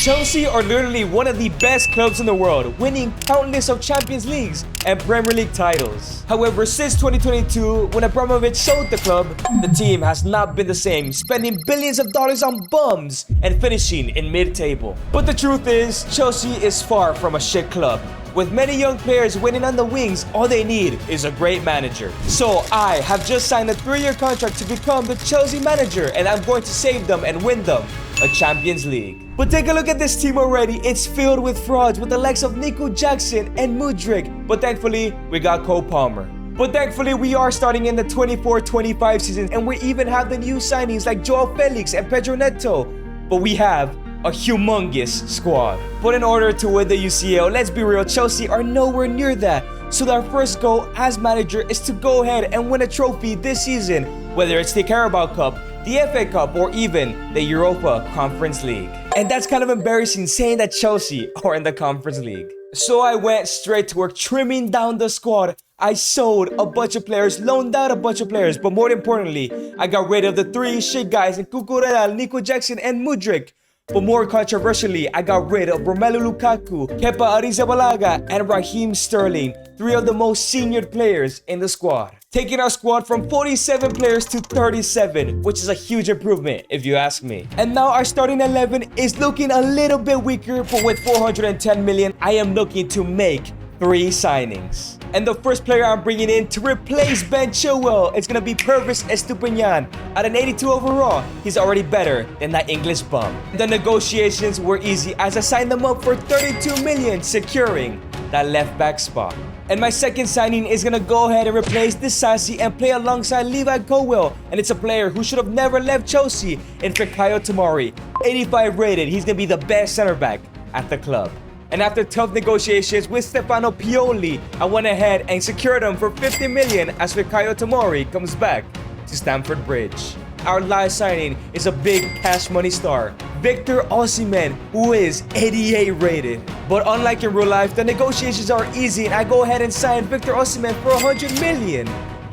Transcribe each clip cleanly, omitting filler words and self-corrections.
Chelsea are literally one of the best clubs in the world, winning countless of Champions Leagues and Premier League titles. However, since 2022, when Abramovich sold the club, the team has not been the same, spending billions of dollars on bums and finishing in mid-table. But the truth is, Chelsea is far from a shit club. With many young players winning on the wings, all they need is a great manager. So I have just signed a 3-year contract to become the Chelsea manager, and I'm going to save them and win them a Champions League. But take a look at this team already. It's filled with frauds with the likes of Nico Jackson and Mudryk. But thankfully, we got Cole Palmer. But thankfully, we are starting in the 24-25 season, and we even have the new signings like Joao Felix and Pedro Neto. But we have a humongous squad. But in order to win the UCL, let's be real, Chelsea are nowhere near that. So our first goal as manager is to go ahead and win a trophy this season, whether it's the Carabao Cup, the FA Cup, or even the Europa Conference League. And that's kind of embarrassing saying that Chelsea are in the Conference League. So I went straight to work trimming down the squad. I sold a bunch of players, loaned out a bunch of players, but more importantly, I got rid of the 3 shit guys in Cucurella, Nico Jackson, and Mudryk. But more controversially, I got rid of Romelu Lukaku, Kepa Arrizabalaga, and Raheem Sterling, 3 of the most senior players in the squad, taking our squad from 47 players to 37, which is a huge improvement if you ask me. And now our starting 11 is looking a little bit weaker, but with 410 million, I am looking to make 3 signings. And the first player I'm bringing in to replace Ben Chilwell is going to be Pervis Estupiñán. At an 82 overall, he's already better than that English bum. The negotiations were easy as I signed them up for 32 million, securing that left back spot. And my second signing is going to go ahead and replace Disasi and play alongside Levi Colwill. And it's a player who should have never left Chelsea in Fikayo Tomori. 85 rated, he's going to be the best center back at the club. And after tough negotiations with Stefano Pioli, I went ahead and secured him for 50 million as Fikayo Tomori comes back to Stamford Bridge. Our last signing is a big cash money star, Victor Osimhen, who is 88 rated. But unlike in real life, the negotiations are easy and I go ahead and sign Victor Osimhen for 100 million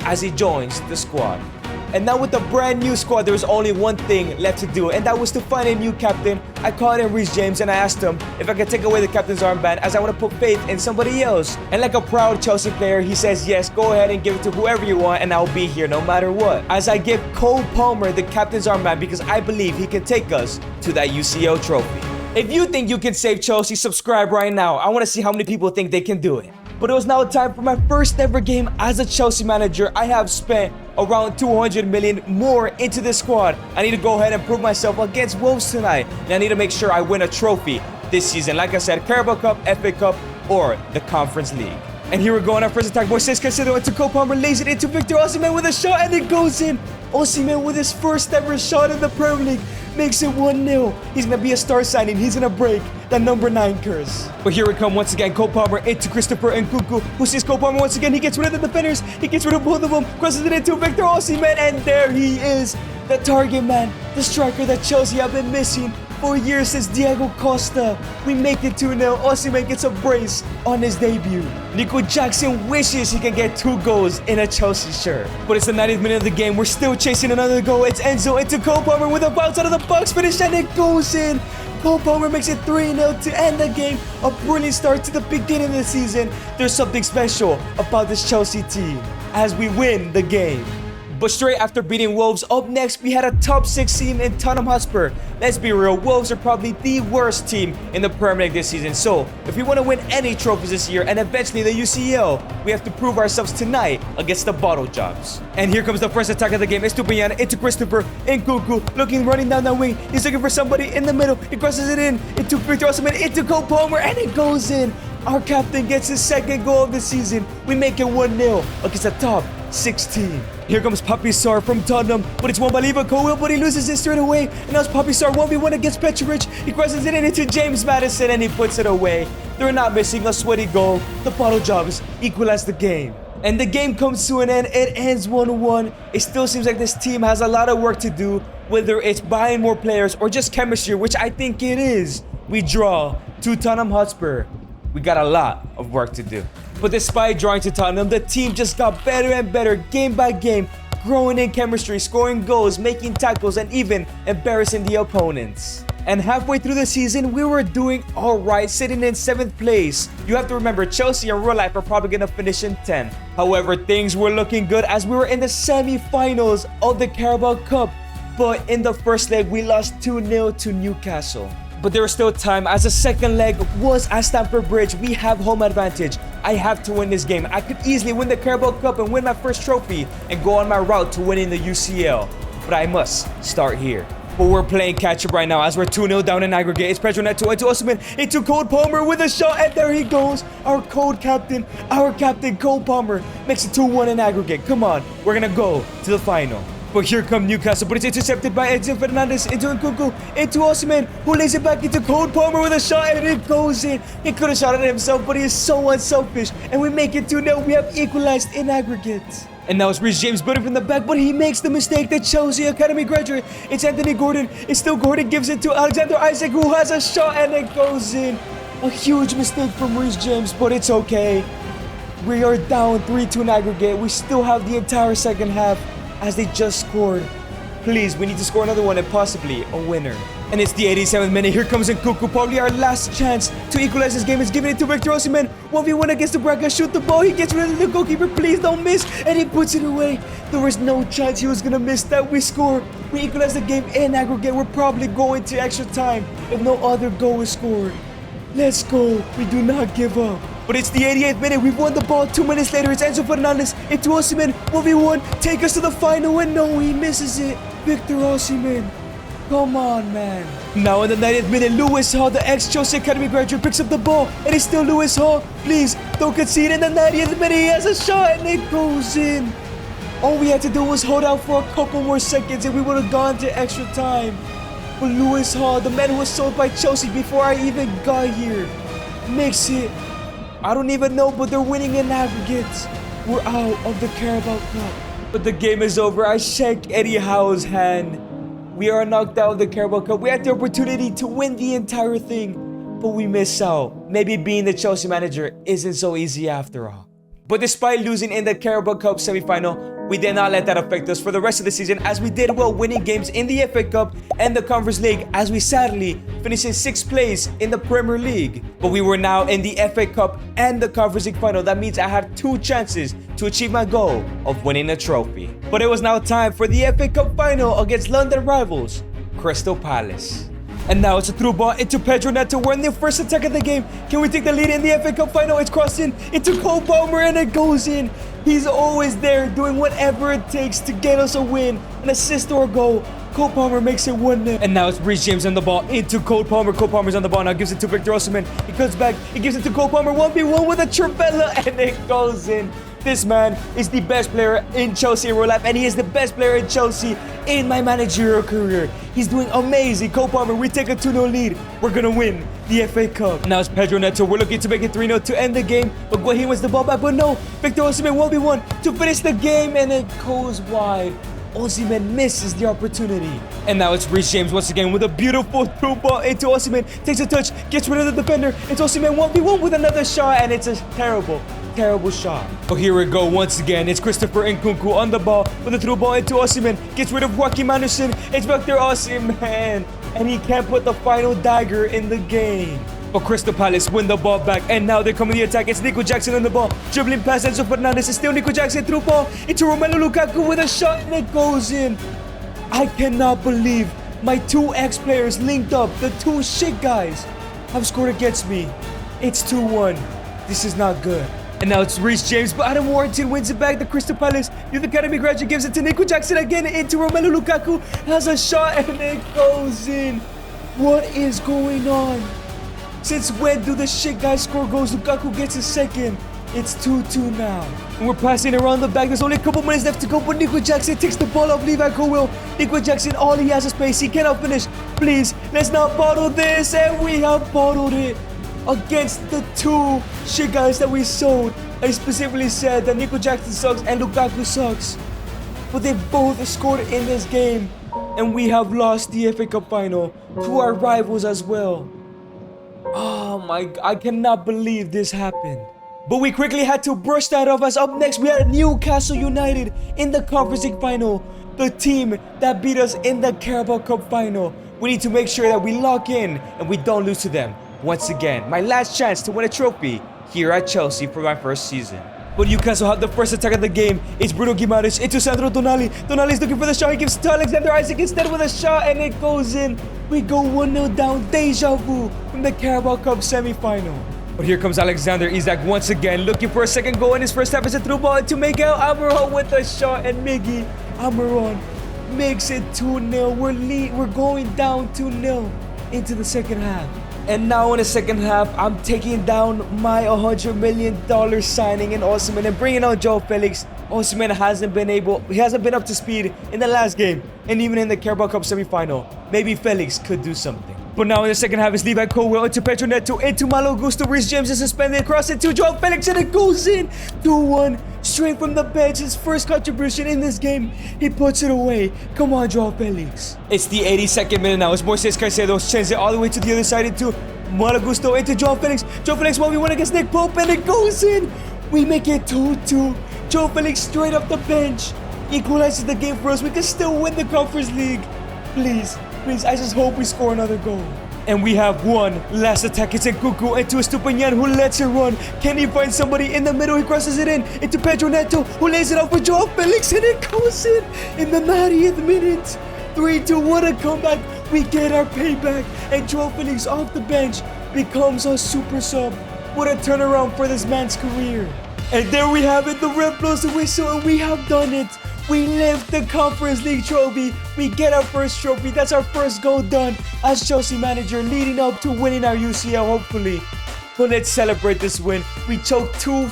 as he joins the squad. And now with the brand new squad, there was only one thing left to do, and that was to find a new captain. I called in Reece James and I asked him if I could take away the captain's armband as I want to put faith in somebody else. And like a proud Chelsea player, he says, yes, go ahead and give it to whoever you want and I'll be here no matter what. As I give Cole Palmer the captain's armband because I believe he can take us to that UCL trophy. If you think you can save Chelsea, subscribe right now. I want to see how many people think they can do it. But it was now time for my first ever game as a Chelsea manager. I have spent around 200 million more into this squad. I need to go ahead and prove myself against Wolves tonight. And I need to make sure I win a trophy this season. Like I said, Carabao Cup, FA Cup, or the Conference League. And here we go on our first attack. Moises Caicedo into Cole Palmer, lays it into Victor Osimhen with a shot, and it goes in. Osimhen with his first ever shot in the Premier League makes it 1-0. He's going to be a star signing. He's going to break the number 9 curse. But here we come once again. Cole Palmer into Christopher Nkunku, who sees Cole Palmer once again. He gets rid of the defenders. He gets rid of both of them. Crosses it into Victor Osimhen, and there he is. The target man, the striker that Chelsea have been missing for years since Diego Costa. We make it 2-0. Osimhen gets a brace on his debut. Nico Jackson wishes he can get 2 goals in a Chelsea shirt. But it's the 90th minute of the game. We're still chasing another goal. It's Enzo into Cole Palmer with a bounce out of the box finish, and it goes in. Cole Palmer makes it 3-0 to end the game. A brilliant start to the beginning of the season. There's something special about this Chelsea team as we win the game. But straight after beating Wolves, up next we had a top 6 team in Tottenham Hotspur. Let's be real, Wolves are probably the worst team in the Premier League this season. So if we want to win any trophies this year and eventually the UCL, we have to prove ourselves tonight against the Bottle Jobs. And here comes the first attack of the game. Estupiñán into Christopher Nkunku, running down that wing. He's looking for somebody in the middle. He crosses it in into Victor Osimhen, into Cole Palmer, and it goes in. Our captain gets his second goal of the season. We make it 1-0 against the top 16. Here comes Papi Sarr from Tottenham, but it's won by Levi Colwill, but he loses it straight away. And now it's Papi Sarr 1v1 against Petrovic. He crosses it in into James Maddison and he puts it away. They're not missing a sweaty goal. The Bottle Jobs equalize the game. And the game comes to an end. It ends 1-1. It still seems like this team has a lot of work to do, whether it's buying more players or just chemistry, which I think it is. We draw to Tottenham Hotspur. We got a lot of work to do. But despite drawing to Tottenham, the team just got better and better game by game, growing in chemistry, scoring goals, making tackles, and even embarrassing the opponents. And halfway through the season, we were doing alright, sitting in 7th place. You have to remember, Chelsea in real life are probably going to finish in 10th. However, things were looking good as we were in the semi-finals of the Carabao Cup. But in the first leg, we lost 2-0 to Newcastle. But there was still time as the second leg was at Stamford Bridge. We have home advantage. I have to win this game. I could easily win the Carabao Cup and win my first trophy and go on my route to winning the UCL. But I must start here. But we're playing catch-up right now as we're 2-0 down in aggregate. It's Pedro Neto into Osimhen, into Cole Palmer with a shot, and there he goes. Our captain, Cole Palmer, makes it 2-1 in aggregate. Come on, we're gonna go to the final. But here come Newcastle, but it's intercepted by Edson Fernandez into Nkunku, into Osimhen, who lays it back into Cole Palmer with a shot, and it goes in. He could have shot it himself, but he is so unselfish, and we make it 2-0. We have equalized in aggregate. And now it's Reece James building from the back, but he makes the mistake. The Chelsea Academy graduate. It's Anthony Gordon. It's still Gordon, gives it to Alexander Isak, who has a shot, and it goes in. A huge mistake from Reece James, but it's okay. We are down 3-2 in aggregate. We still have the entire second half as they just scored. Please, we need to score another one and possibly a winner. And it's the 87th minute. Here comes Nkunku, probably our last chance to equalize this game. Is giving it to Victor Osimhen. 1v1 against the Braga. Shoot the ball. He gets rid of the goalkeeper. Please don't miss. And he puts it away. There was no chance he was going to miss that. We score. We equalize the game in aggregate. We're probably going to extra time if no other goal is scored. Let's go. We do not give up. But it's the 88th minute. We've won the ball. 2 minutes later, it's Enzo Fernandez into Osimhen. 1v1. Take us to the final. And no, he misses it. Victor Osimhen. Come on, man. Now in the 90th minute, Lewis Hall, the ex-Chelsea Academy graduate, picks up the ball. And it's still Lewis Hall. Please, don't concede. In the 90th minute, he has a shot and it goes in. All we had to do was hold out for a couple more seconds and we would have gone to extra time. But Lewis Hall, the man who was sold by Chelsea before I even got here, makes it. I don't even know, but they're winning in aggregate. We're out of the Carabao Cup. But the game is over. I shake Eddie Howe's hand. We are knocked out of the Carabao Cup. We had the opportunity to win the entire thing, but we miss out. Maybe being the Chelsea manager isn't so easy after all. But despite losing in the Carabao Cup semi-final, we did not let that affect us for the rest of the season as we did well winning games in the FA Cup and the Conference League as we sadly finished in 6th place in the Premier League. But we were now in the FA Cup and the Conference League final. That means I had 2 chances to achieve my goal of winning a trophy. But it was now time for the FA Cup final against London rivals, Crystal Palace. And now it's a through ball into Pedro Neto. We're in the first attack of the game. Can we take the lead in the FA Cup final? It's crossed in into Cole Palmer and it goes in. He's always there doing whatever it takes to get us a win, an assist or a goal. Cole Palmer makes it 1-0. And now it's Reece James on the ball into Cole Palmer. Cole Palmer's on the ball now, gives it to Victor Osimhen. He comes back, he gives it to Cole Palmer. 1v1 with a Trivela and it goes in. This man is the best player in Chelsea in real life, and he is the best player in Chelsea in my managerial career. He's doing amazing. Cole Palmer, we take a 2-0 lead. We're going to win the FA Cup. Now it's Pedro Neto. We're looking to make it 3-0 to end the game, but Guahin wins the ball back. But no, Victor Osimhen 1v1 to finish the game, and it goes wide. Osimhen misses the opportunity. And now it's Reece James once again with a beautiful through ball into Osimhen. Takes a touch, gets rid of the defender. It's Osimhen 1v1 with another shot, and it's a terrible shot. But here we go once again. It's Christopher Nkunku on the ball with a through ball into Osimhen. Gets rid of Joachim Anderson. It's Victor Osimhen. And he can't put the final dagger in the game. But Crystal Palace win the ball back. And now they're coming the attack. It's Nico Jackson on the ball. Dribbling past Enzo Fernandez. It's still Nico Jackson through ball into Romelu Lukaku with a shot. And it goes in. I cannot believe my 2 ex-players linked up. The 2 shit guys have scored against me. It's 2-1. This is not good. And now it's Reece James, but Adam Warrington wins it back. The Crystal Palace Youth Academy graduate gives it to Nico Jackson again into Romelu Lukaku. Has a shot and it goes in. What is going on? Since when do the shit guys score goals? Lukaku gets a second. It's 2-2 now. And we're passing around the back. There's only a couple minutes left to go, but Nico Jackson takes the ball off Levi Colwill. Nico Jackson, all he has is space. He cannot finish. Please, let's not bottle this. And we have bottled it. Against the 2 shit guys that we sold. I specifically said that Nico Jackson sucks and Lukaku sucks. But they both scored in this game. And we have lost the FA Cup final to our rivals as well. Oh my, I cannot believe this happened. But we quickly had to brush that off as up next we had Newcastle United in the Conference League final. The team that beat us in the Carabao Cup final. We need to make sure that we lock in and we don't lose to them. Once again, my last chance to win a trophy here at Chelsea for my first season. But Newcastle have the first attack of the game. It's Bruno Guimaraes into Sandro Tonali. Tonali's looking for the shot. He gives to Alexander Isaac instead with a shot, and it goes in. We go 1-0 down. Deja vu from the Carabao Cup semi-final. But here comes Alexander Isak once again, looking for a second goal in his first half. It's a through ball to Miguel Almiron with a shot, and Miggy Almiron makes it 2-0. We're going down 2-0 into the second half. And now in the second half, I'm taking down my $100 million signing in Osimhen and bringing on Joe Felix. Osimhen hasn't been up to speed in the last game and even in the Carabao Cup semi-final. Maybe Felix could do something. But now in the second half, it's Levi Colwill into Pedro Neto, into Malo Gusto. Reece James is suspended, cross it to Joao Felix, and it goes in. 2-1, straight from the bench. His first contribution in this game. He puts it away. Come on, Joao Felix. It's the 82nd minute now. It's Moises Caicedo sends it all the way to the other side into Malo Gusto, into Joao Felix. Joao Felix 1v1 against Nick Pope, and it goes in. We make it 2-2. Joao Felix straight off the bench equalizes the game for us. We can still win the Conference League. Please, I just hope we score another goal. And we have one last attack. It's Nkunku into Estupiñán, who lets it run. Can he find somebody in the middle? He crosses it in into Pedro Neto, who lays it out for Joao Felix, and it goes in the 90th minute. 3-2, what a comeback. We get our payback, and Joao Felix off the bench becomes a super sub. What a turnaround for this man's career. And there we have it. The ref blows the whistle, and we have done it. We lift the Conference League trophy. We get our first trophy. That's our first goal done as Chelsea manager, leading up to winning our UCL, hopefully. But let's celebrate this win. We choked two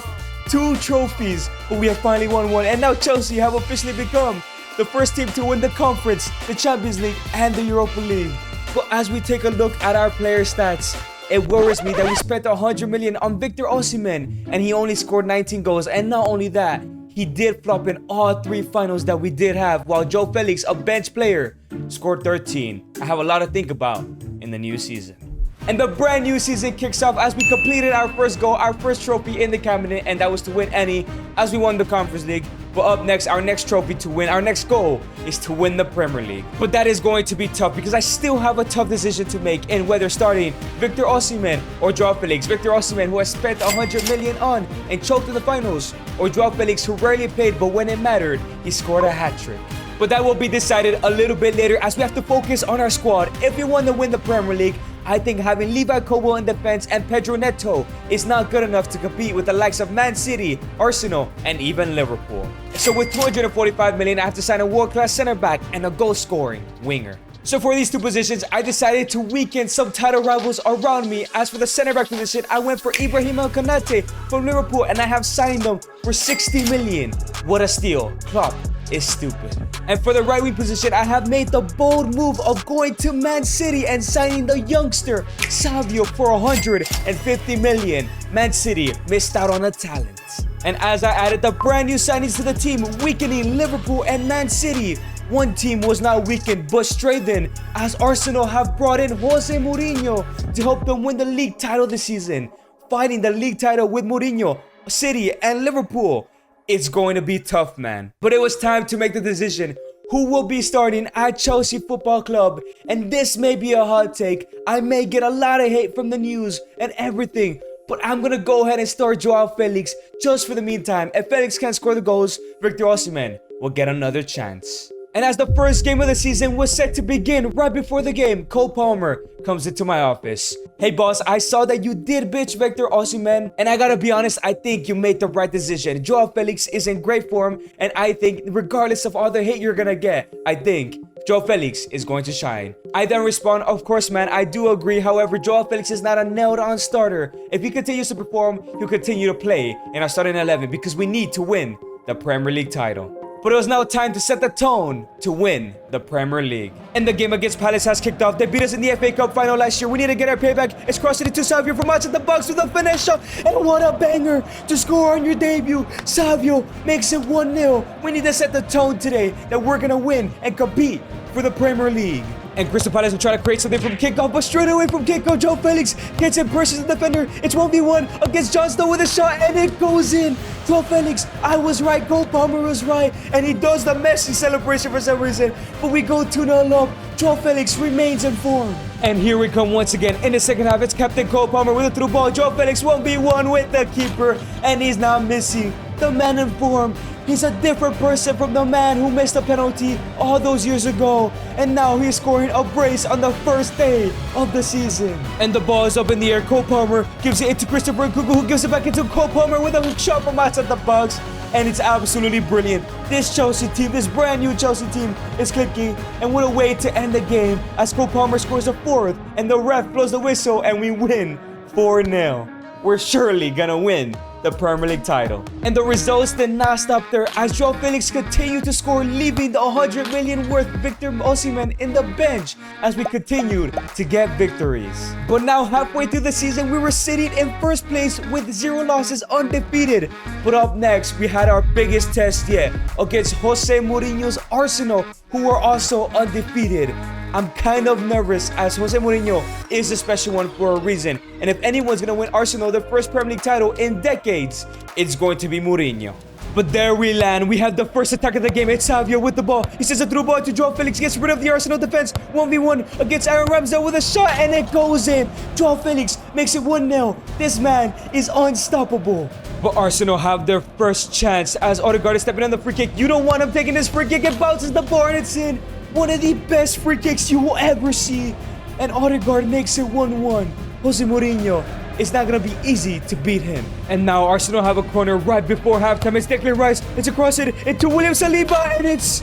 trophies, but we have finally won one. And now Chelsea have officially become the first team to win the Conference, the Champions League, and the Europa League. But as we take a look at our player stats, it worries me that we spent $100 million on Victor Osimhen, and he only scored 19 goals. And not only that, he did flop in all 3 finals that we did have, while Joe Felix, a bench player, scored 13. I have a lot to think about in the new season. And the brand new season kicks off as we completed our first goal, our first trophy in the cabinet, and that was to win any as we won the Conference League. But up next, our next trophy to win, our next goal is to win the Premier League. But that is going to be tough because I still have a tough decision to make in whether starting Victor Osimhen or Joao Felix. Victor Osimhen, who has spent $100 million on and choked in the finals, or Joao Felix, who rarely played, but when it mattered, he scored a hat-trick. But that will be decided a little bit later as we have to focus on our squad. If we want to win the Premier League, I think having Levi Colwill in defense and Pedro Neto is not good enough to compete with the likes of Man City, Arsenal, and even Liverpool. So with $245 million, I have to sign a world-class center back and a goal-scoring winger. So for these 2 positions, I decided to weaken some title rivals around me. As for the center back position, I went for Ibrahim Konate from Liverpool, and I have signed them for $60 million. What a steal. Klopp is stupid. And for the right wing position, I have made the bold move of going to Man City and signing the youngster Savio for $150 million. Man City missed out on a talent. And as I added the brand new signings to the team, weakening Liverpool and Man City, one team was not weakened but strengthened as Arsenal have brought in Jose Mourinho to help them win the league title this season. Fighting the league title with Mourinho, City, and Liverpool. It's going to be tough, man. But it was time to make the decision who will be starting at Chelsea Football Club. And this may be a hot take. I may get a lot of hate from the news and everything. But I'm going to go ahead and start Joao Felix just for the meantime. If Felix can't score the goals, Victor Osimhen will get another chance. And as the first game of the season was set to begin, right before the game, Cole Palmer comes into my office. Hey boss, I saw that you did bitch Victor Osimhen, and I gotta be honest, I think you made the right decision. Joao Felix is in great form, and I think regardless of all the hate you're gonna get, I think Joao Felix is going to shine. I then respond, of course man, I do agree. However, Joao Felix is not a nailed-on starter. If he continues to perform, he'll continue to play in our starting 11 because we need to win the Premier League title. But it was now time to set the tone to win the Premier League. And the game against Palace has kicked off. They beat us in the FA Cup final last year. We need to get our payback. It's crossing into Savio from outside the box with a finish shot. And what a banger to score on your debut. Savio makes it 1-0. We need to set the tone today that we're going to win and compete for the Premier League. And Crystal Palace will try to create something from kickoff, but straight away from kickoff, Joe Felix gets in, pushes the defender. It's 1v1 against Jon Snow with a shot, and it goes in. Joe Felix, I was right, Cole Palmer was right, and he does the Messi celebration for some reason. But we go 2-0 up. Joe Felix remains in form. And here we come once again in the second half. It's Captain Cole Palmer with a through ball. Joe Felix 1v1 with the keeper, and he's now missing the man in form. He's a different person from the man who missed a penalty all those years ago. And now he's scoring a brace on the first day of the season. And the ball is up in the air. Cole Palmer gives it into Christopher Nkunku, who gives it back into Cole Palmer with a shot from outside the box. And it's absolutely brilliant. This Chelsea team, this brand new Chelsea team is clicking. And what a way to end the game as Cole Palmer scores a fourth. And the ref blows the whistle and we win 4-0. We're surely gonna win the Premier League title. And the results did not stop there as Joao Felix continued to score, leaving the 100 million worth Victor Osimhen in the bench as we continued to get victories. But now halfway through the season, we were sitting in first place with 0 losses, undefeated. But up next, we had our biggest test yet against Jose Mourinho's Arsenal, who were also undefeated. I'm kind of nervous as Jose Mourinho is a special one for a reason. And if anyone's going to win Arsenal their first Premier League title in decades, it's going to be Mourinho. But there we land. We have the first attack of the game. It's Savio with the ball. He sends a through ball to Joao Felix. Gets rid of the Arsenal defense. 1v1 against Aaron Ramsdale with a shot, and it goes in. Joao Felix makes it 1-0. This man is unstoppable. But Arsenal have their first chance as Odegaard is stepping on the free kick. You don't want him taking this free kick. It bounces the bar and it's in. One of the best free kicks you will ever see. And Odegaard makes it 1-1. Jose Mourinho, it's not going to be easy to beat him. And now Arsenal have a corner right before halftime. It's Declan Rice. It's across it into William Saliba. And it's...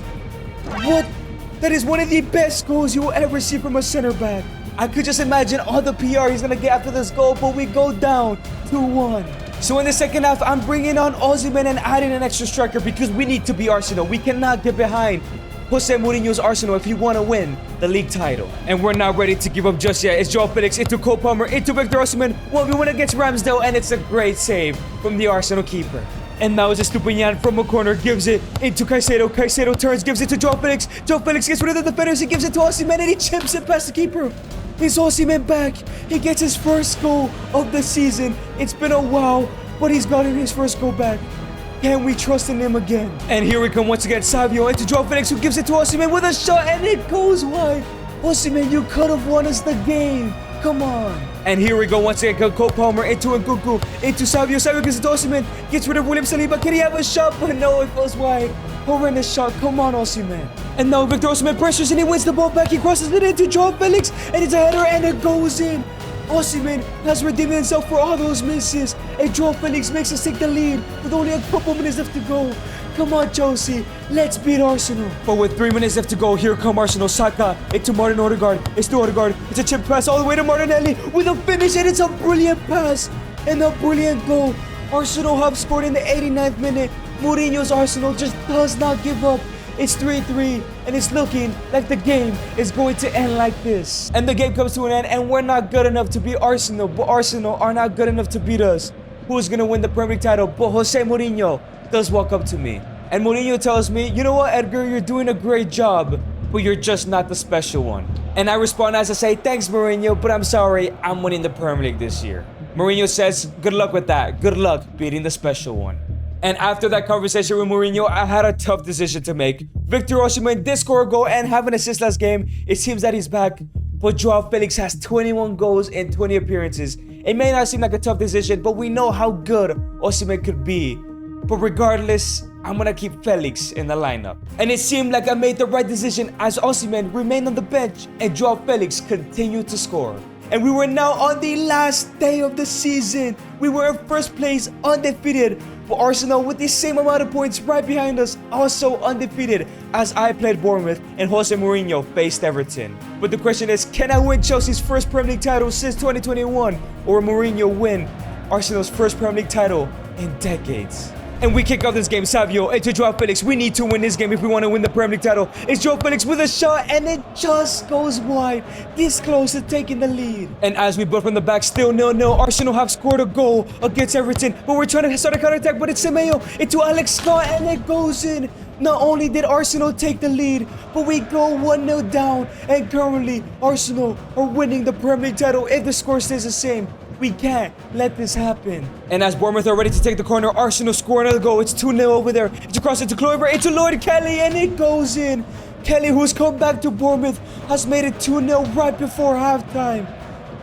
what? That is one of the best goals you will ever see from a center back. I could just imagine all the PR he's going to get after this goal. But we go down 2-1. So in the second half, I'm bringing on Osimhen and adding an extra striker because we need to be Arsenal. We cannot get behind Jose Mourinho's Arsenal if you want to win the league title. And we're not ready to give up just yet. It's Joao Felix into Cole Palmer, into Victor Osimhen. 1v1 against Ramsdale, and it's a great save from the Arsenal keeper. And now it's a Stupinian from a corner, gives it into Caicedo. Caicedo turns, gives it to Joao Felix. Joao Felix gets rid of the defenders, he gives it to Osimhen, and he chips it past the keeper. Is Osimhen back? He gets his first goal of the season. It's been a while, but he's gotten his first goal back. Can we trust in him again? And here we come once again. Savio into Joao Felix, who gives it to Osimhen with a shot, and it goes wide. Osimhen, you could have won us the game. Come on. And here we go once again. Cole Palmer into Nkunku, into Savio. Savio gives it to Osimhen, gets rid of William Saliba. Can he have a shot? But no, it goes wide. Horrendous shot. Come on, Osimhen. And now Victor Osimhen pressures and he wins the ball back. He crosses it into Joao Felix, and it's a header, and it goes in. Osimhen has redeemed himself for all those misses, and Joao Felix makes us take the lead with only a couple minutes left to go. Come on, Chelsea, let's beat Arsenal. But with 3 minutes left to go, here come Arsenal. Saka into Martin Odegaard. It's to Odegaard. It's a chip pass all the way to Martinelli with a finish, and it's a brilliant pass and a brilliant goal. Arsenal have scored in the 89th minute. Mourinho's Arsenal just does not give up. It's 3-3, and it's looking like the game is going to end like this. And the game comes to an end, and we're not good enough to beat Arsenal, but Arsenal are not good enough to beat us. Who's going to win the Premier League title? But Jose Mourinho does walk up to me. And Mourinho tells me, you know what, Edgar, you're doing a great job, but you're just not the special one. And I respond as I say, thanks, Mourinho, but I'm sorry, I'm winning the Premier League this year. Mourinho says, good luck with that. Good luck beating the special one. And after that conversation with Mourinho, I had a tough decision to make. Victor Osimhen did score a goal and have an assist last game. It seems that he's back. But Joao Felix has 21 goals in 20 appearances. It may not seem like a tough decision, but we know how good Osimhen could be. But regardless, I'm gonna keep Felix in the lineup. And it seemed like I made the right decision as Osimhen remained on the bench and Joao Felix continued to score. And we were now on the last day of the season. We were in first place, undefeated. But Arsenal, with the same amount of points right behind us, also undefeated as I played Bournemouth and Jose Mourinho faced Everton. But the question is, can I win Chelsea's first Premier League title since 2021? Or Mourinho win Arsenal's first Premier League title in decades? And we kick off this game. Savio into Joao Felix. We need to win this game if we want to win the Premier League title. It's Joao Felix with a shot, and it just goes wide. This close to taking the lead. And as we build from the back, still 0-0. Arsenal have scored a goal against Everton, but we're trying to start a counter-attack, but it's Semedo into Alex Scott, and it goes in. Not only did Arsenal take the lead, but we go 1-0 down, and currently Arsenal are winning the Premier League title if the score stays the same. We can't let this happen. And as Bournemouth are ready to take the corner, Arsenal score another goal. It's 2-0 over there. It's across into Clover, into Lloyd Kelly, and it goes in. Kelly, who's come back to Bournemouth, has made it 2-0 right before halftime.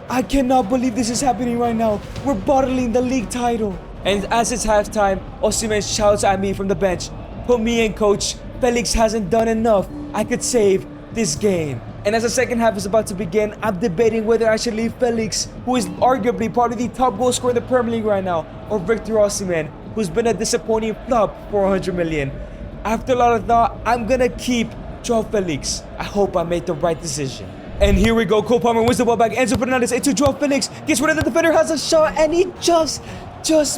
I cannot believe this is happening right now. We're bottling the league title. And as it's halftime, Osimhen shouts at me from the bench, "Put me in, coach. Felix hasn't done enough. I could save this game." And as the second half is about to begin, I'm debating whether I should leave Felix, who is arguably probably the top goal scorer in the Premier League right now, or Victor Osimhen, who's been a disappointing flop for 100 million. After a lot of thought, I'm gonna keep Joao Felix. I hope I made the right decision. And here we go. Cole Palmer wins the ball back. Enzo Fernandez into Joao Felix. Gets rid of the defender, has a shot, and he just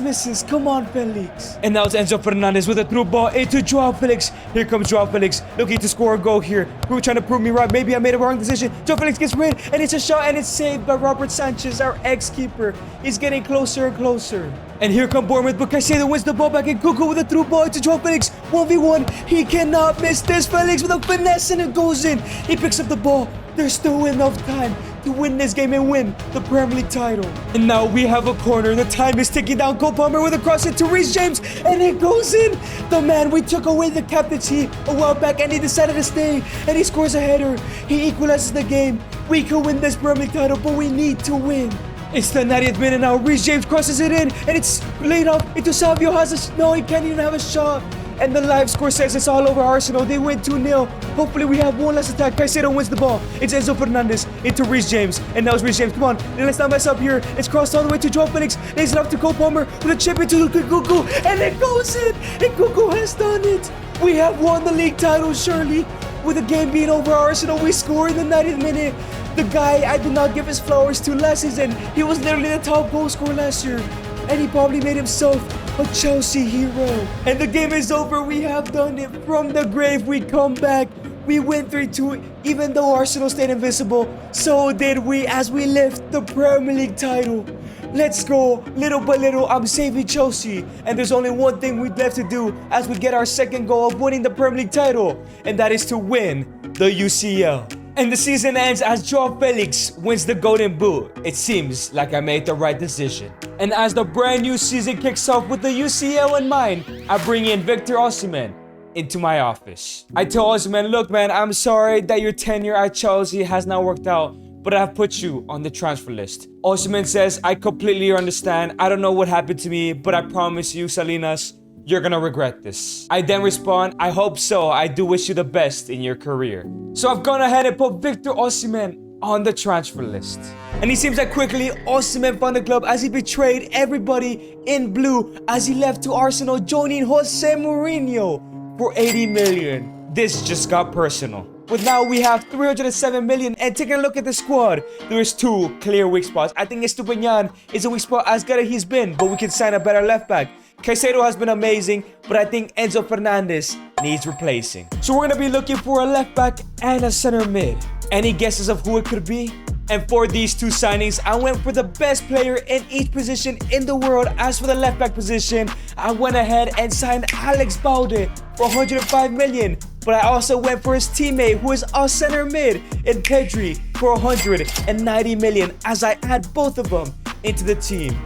misses. Come on, Felix. And now it's Enzo Fernandez with a through ball into Joao Felix. Here comes Joao Felix, looking to score a goal here. We were trying to prove me right. Maybe I made a wrong decision. Joao Felix gets rid, and it's a shot, and it's saved by Robert Sanchez, our ex-keeper. He's getting closer and closer. And here come Bournemouth, but Caicedo wins the ball back, and Cuckoo with a through ball into Joao Felix. 1v1. He cannot miss this. Felix with a finesse, and it goes in. He picks up the ball. There's still enough time to win this game and win the Premier League title. And now we have a corner. The time is ticking down. Cole Palmer with a cross into Reece James, and it goes in. The man we took away the captaincy a while back, and he decided to stay, and he scores a header. He equalizes the game. We could win this Premier League title, but we need to win. It's the 90th minute now. Reece James crosses it in, and it's laid off into Savio. No, he can't even have a shot. And the live score says it's all over Arsenal. They win 2-0. Hopefully we have one last attack. Caicedo wins the ball. It's Enzo Fernandez into Reece James. And now it's Reece James. Come on. Let's not mess up here. It's crossed all the way to Joao Felix. Lays it up to Cole Palmer with a chip into Cuckoo. And it goes in. And Cuckoo has done it. We have won the league title, surely. With the game being over, Arsenal, we score in the 90th minute. The guy I did not give his flowers to last season. He was literally the top goal scorer last year. And he probably made himself a Chelsea hero. And the game is over. We have done it. From the grave, we come back. We win 3-2. Even though Arsenal stayed invincible, so did we as we lift the Premier League title. Let's go. Little by little, I'm saving Chelsea. And there's only one thing we've left to do as we get our second goal of winning the Premier League title. And that is to win the UCL. And the season ends as Joao Felix wins the Golden Boot. It seems like I made the right decision. And as the brand new season kicks off with the UCL in mind, I bring in Victor Osimhen into my office. I tell Osimhen, look man, I'm sorry that your tenure at Chelsea has not worked out, but I have put you on the transfer list. Osimhen says, I completely understand. I don't know what happened to me, but I promise you, Salinas, you're gonna regret this. I then respond, I hope so. I do wish you the best in your career. So I've gone ahead and put Victor Osimhen on the transfer list. And it seems that quickly Osimhen found the club as he betrayed everybody in blue as he left to Arsenal, joining Jose Mourinho for 80 million. This just got personal. But now we have 307 million, and taking a look at the squad, there's two clear weak spots. I think Estupiñán is a weak spot as good as he's been, but we can sign a better left back. Caicedo has been amazing, but I think Enzo Fernandez needs replacing. So we're going to be looking for a left back and a center mid. Any guesses of who it could be? And for these two signings, I went for the best player in each position in the world. As for the left back position, I went ahead and signed Alex Balde for 105 million. But I also went for his teammate, who is a center mid, in Pedri for 190 million, as I add both of them into the team.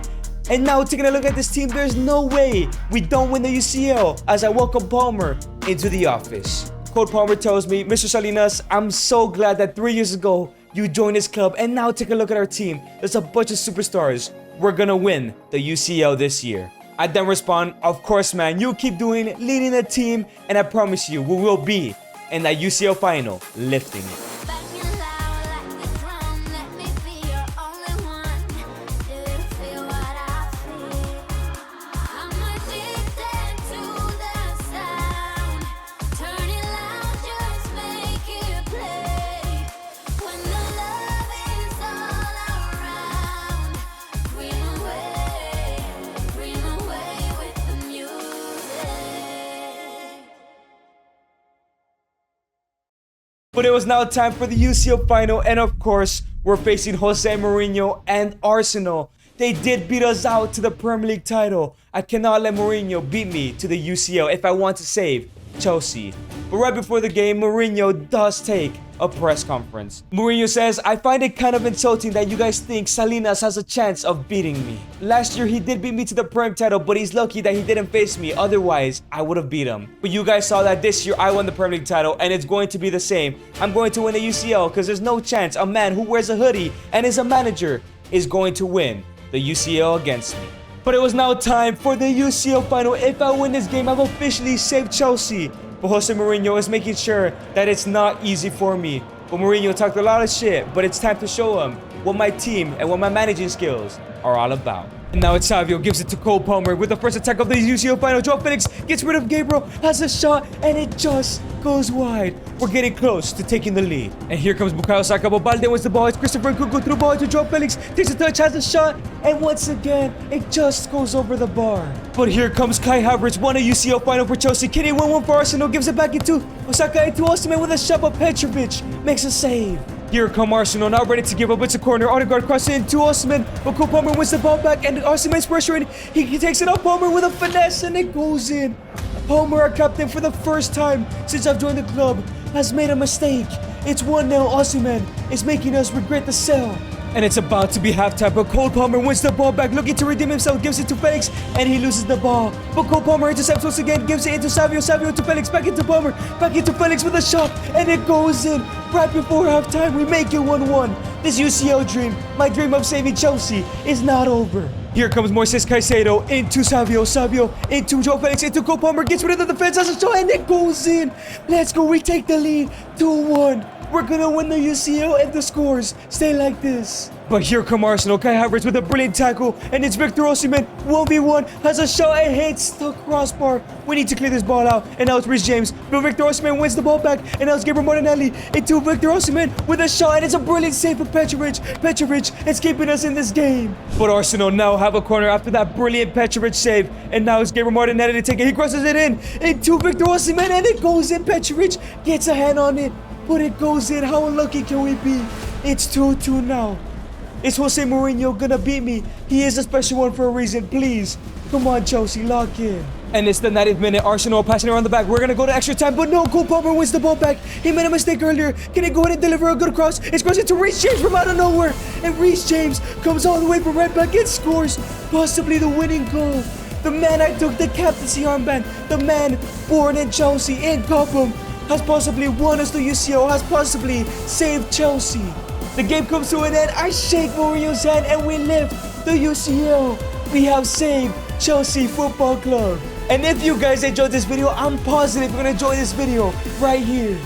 And now taking a look at this team, there's no way we don't win the UCL, as I welcome Palmer into the office. Cole Palmer tells me, Mr. Salinas, I'm so glad that 3 years ago you joined this club, and now take a look at our team. There's a bunch of superstars. We're gonna win the UCL this year. I then respond, of course man, you keep leading the team, and I promise you we will be in that UCL final, lifting it. But it was now time for the UCL final, and of course, we're facing Jose Mourinho and Arsenal. They did beat us out to the Premier League title. I cannot let Mourinho beat me to the UCL if I want to save Chelsea. But right before the game, Mourinho does take a press conference. Mourinho says, I find it kind of insulting that you guys think Salinas has a chance of beating me. Last year, he did beat me to the Prem title, but he's lucky that he didn't face me. Otherwise, I would have beat him. But you guys saw that this year, I won the Premier League title, and it's going to be the same. I'm going to win the UCL because there's no chance a man who wears a hoodie and is a manager is going to win the UCL against me. But it was now time for the UCL final. If I win this game, I've officially saved Chelsea. But Jose Mourinho is making sure that it's not easy for me. But Mourinho talked a lot of shit, but it's time to show him what my team and what my managing skills are all about. And now it's Savio, gives it to Cole Palmer with the first attack of the UCL final. Joao Felix gets rid of Gabriel, has a shot, and it just goes wide. We're getting close to taking the lead. And here comes Bukayo Saka. Balde wins the ball. It's Christopher Nkunku through ball to Joao Felix. Takes a touch, has a shot, and once again, it just goes over the bar. But here comes Kai Havertz, won a UCL final for Chelsea. Can he win one for Arsenal? Gives it back into Osaka, into Osimhen with a shot, but Petrovic makes a save. Here come Arsenal, now ready to give up. It's a corner. Odegaard crosses into Osimhen, but Cole Palmer wins the ball back, and Osimhen's pressuring. He takes it up. Palmer with a finesse, and it goes in. Palmer, our captain, for the first time since I've joined the club, has made a mistake. It's 1-0. Osimhen is making us regret the sell. And it's about to be halftime, but Cole Palmer wins the ball back, looking to redeem himself, gives it to Felix, and he loses the ball. But Cole Palmer intercepts once again, gives it into Savio, Savio to Felix, back into Palmer, back into Felix with a shot, and it goes in. Right before halftime, we make it 1-1. This UCL dream, my dream of saving Chelsea, is not over. Here comes Moises Caicedo into Savio, Savio into Joao Felix, into Cole Palmer, gets rid of the defense, has a shot, and it goes in. Let's go, we take the lead, 2-1. We're gonna win the UCL if the scores stay like this. But here come Arsenal. Kai Havertz with a brilliant tackle, and it's Victor Osimhen, 1v1, has a shot and hits the crossbar. We need to clear this ball out, and now it's Reece James. But Victor Osimhen wins the ball back, and now it's Gabriel Martinelli into Victor Osimhen with a shot, and it's a brilliant save for Petrovic. Petrovic is keeping us in this game. But Arsenal now have a corner after that brilliant Petrovic save, and now it's Gabriel Martinelli to take it. He crosses it in into Victor Osimhen, and it goes in. Petrovic gets a hand on it, but it goes in. How unlucky can we be? It's 2-2 now. Is Jose Mourinho gonna beat me? He is a special one for a reason. Please, come on, Chelsea, lock in. And it's the 90th minute. Arsenal passing around the back. We're gonna go to extra time, but no, Cole Palmer wins the ball back. He made a mistake earlier. Can he go ahead and deliver a good cross? It's crossing to Reece James from out of nowhere, and Reece James comes all the way from right back and scores possibly the winning goal. The man I took the captaincy armband, the man born in Chelsea, in Cobham, has possibly won us the UCL, has possibly saved Chelsea. The game comes to an end. I shake Mourinho's hand and we lift the UCL. We have saved Chelsea Football Club. And if you guys enjoyed this video, I'm positive you're gonna enjoy this video right here.